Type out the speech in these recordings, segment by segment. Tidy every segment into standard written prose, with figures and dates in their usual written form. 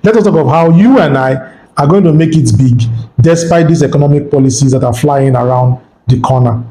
Let us talk of how you and I are going to make it big despite these economic policies that are flying around the corner.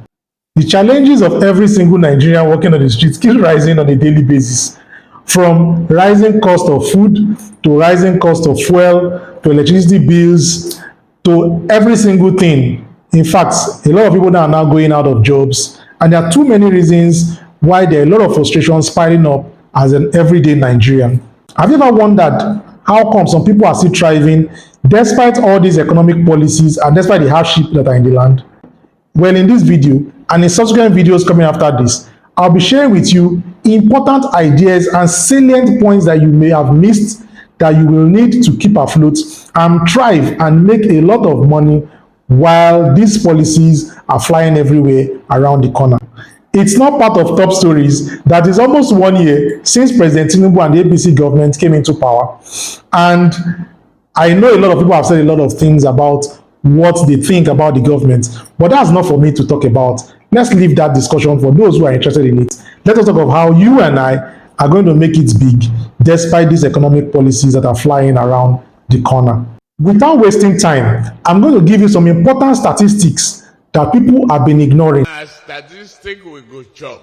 The challenges of every single Nigerian working on the streets keep rising on a daily basis, from rising cost of food to rising cost of fuel to electricity bills to every single thing. In fact, a lot of people are now going out of jobs, and there are too many reasons why there are a lot of frustrations piling up as an everyday Nigerian. Have you ever wondered how come some people are still thriving despite all these economic policies and despite the hardship that are in the land? Well, in this video and in subsequent videos coming after this, I'll be sharing with you important ideas and salient points that you may have missed that you will need to keep afloat and thrive and make a lot of money while these policies are flying everywhere around the corner. It's not part of top stories that is almost 1 year since President Tinubu and the APC government came into power. And I know a lot of people have said a lot of things about what they think about the government, but that's not for me to talk about. Let's leave that discussion for those who are interested in it. Let us talk of how you and I are going to make it big despite these economic policies that are flying around the corner. Without wasting time, I'm going to give you some important statistics that people have been ignoring. Statistics we go chop.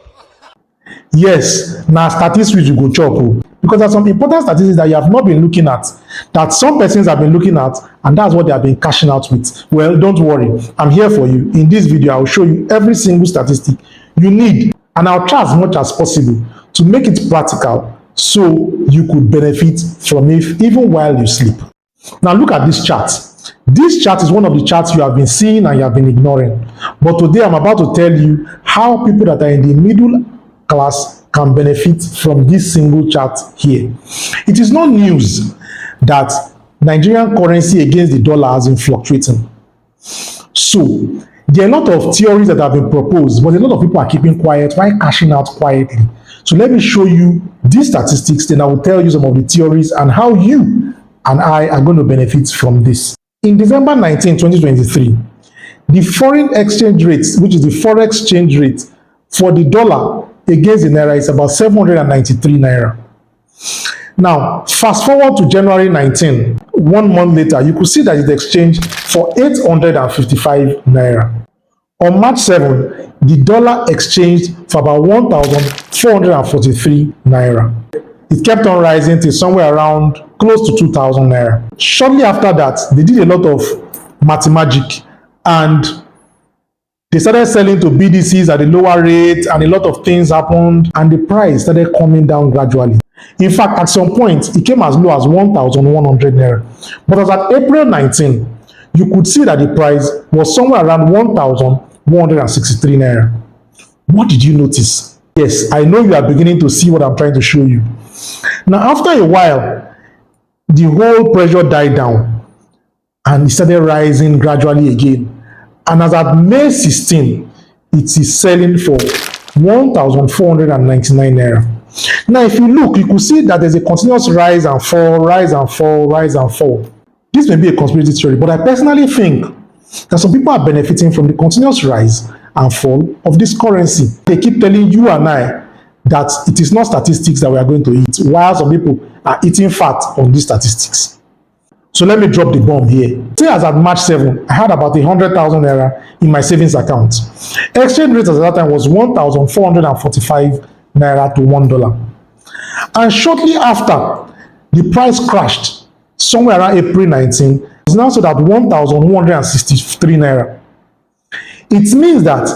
Yes, now statistics we go chop. Because there are some important statistics that you have not been looking at, that some persons have been looking at, and that's what they have been cashing out with. Well, don't worry, I'm here for you. In this video, I'll show you every single statistic you need, and I'll try as much as possible to make it practical so you could benefit from it even while you sleep. Now look at this chart. This chart is one of the charts you have been seeing and you have been ignoring. But today I'm about to tell you how people that are in the middle class can benefit from this single chart here. It is not news that Nigerian currency against the dollar has been fluctuating. So there are a lot of theories that have been proposed, but a lot of people are keeping quiet while cashing out quietly. So let me show you these statistics, then I will tell you some of the theories and how you and I are going to benefit from this. In December 19, 2023, the foreign exchange rate, which is the FOREX exchange rate for the dollar against the Naira, is about 793 Naira. Now, fast forward to January 19, 1 month later, you could see that it exchanged for 855 Naira. On March 7, the dollar exchanged for about 1,443 Naira. It kept on rising till somewhere around close to 2,000 Naira. Shortly after that, they did a lot of mathemagic and they started selling to BDCs at a lower rate, and a lot of things happened, and the price started coming down gradually. In fact, at some point, it came as low as 1,100 Naira. But as at April 19, you could see that the price was somewhere around 1,163 Naira. What did you notice? Yes, I know you are beginning to see what I'm trying to show you. Now, after a while, the whole pressure died down and it started rising gradually again. And as at May 16, it is selling for 1,499 Naira. Now, if you look, you could see that there's a continuous rise and fall, rise and fall, rise and fall. This may be a conspiracy theory, but I personally think that some people are benefiting from the continuous rise and fall of this currency. They keep telling you and I that it is not statistics that we are going to eat, while some people are eating fat on these statistics. So let me drop the bomb here. Say as at March 7, I had about 100,000 Naira in my savings account. Exchange rate at that time was 1,445 Naira to $1. And shortly after, the price crashed somewhere around April 19. It's now sold at 1,163 Naira. It means that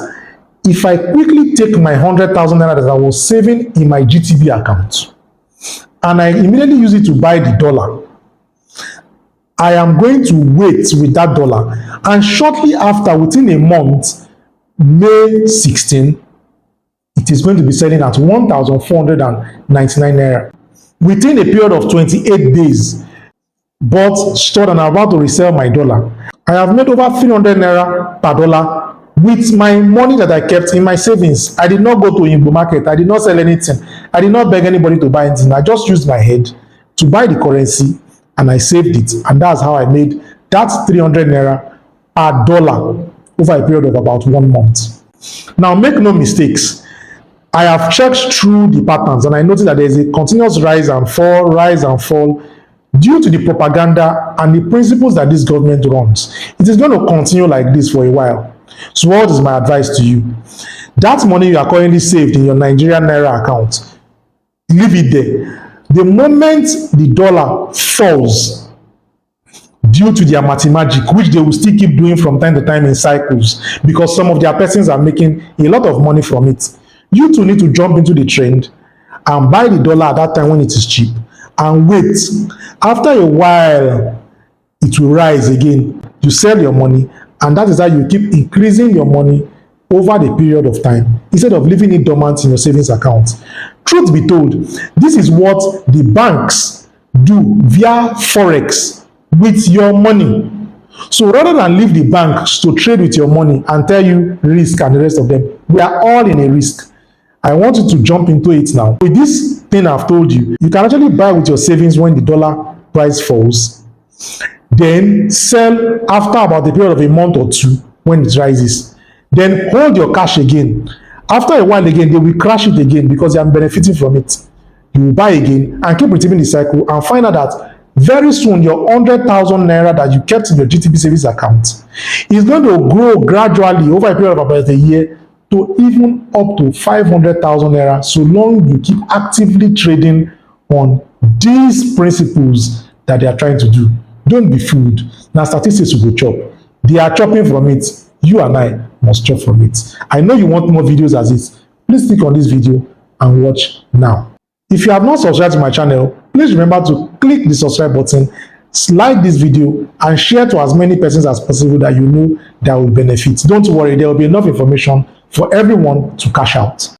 if I quickly take my 100,000 Naira that I was saving in my GTB account and I immediately use it to buy the dollar, I am going to wait with that dollar, and shortly after, within a month, May 16, it is going to be selling at 1,499 Naira. Within a period of 28 days, bought, stored, and I'm about to resell my dollar. I have made over 300 Naira per dollar with my money that I kept in my savings. I did not go to Igbo market. I did not sell anything. I did not beg anybody to buy anything. I just used my head to buy the currency and I saved it. And that's how I made that 300 Naira per dollar over a period of about 1 month. Now, make no mistakes. I have checked through the patterns and I noticed that there is a continuous rise and fall Due to the propaganda and the principles that this government runs, it is going to continue like this for a while. So what is my advice to you? That money you are currently saved in your Nigerian Naira account, leave it there. The moment the dollar falls, due to their mathematic, which they will still keep doing from time to time in cycles, because some of their persons are making a lot of money from it, you too need to jump into the trend and buy the dollar at that time when it is cheap and wait. After a while, it will rise again. You sell your money, and that is how you keep increasing your money over the period of time instead of leaving it dormant in your savings account. Truth be told, this is what the banks do via FOREX with your money. So rather than leave the banks to trade with your money and tell you risk and the rest of them, we are all in a risk. I want you to jump into it now. With this thing I've told you, you can actually buy with your savings when the dollar price falls, then sell after about the period of a month or two when it rises, then hold your cash again. After a while again, they will crash it again because they are benefiting from it. You will buy again and keep repeating the cycle and find out that very soon your 100,000 naira that you kept in your GTB savings account is going to grow gradually over a period of about a year to even up to 500,000 naira, so long you keep actively trading on these principles that they are trying to do. Don't be fooled. Now statistics will go chop. They are chopping from it. You and I must chop from it. I know you want more videos as this. Please click on this video and watch now. If you have not subscribed to my channel, please remember to click the subscribe button, like this video, and share to as many persons as possible that you know that will benefit. Don't worry, there will be enough information for everyone to cash out.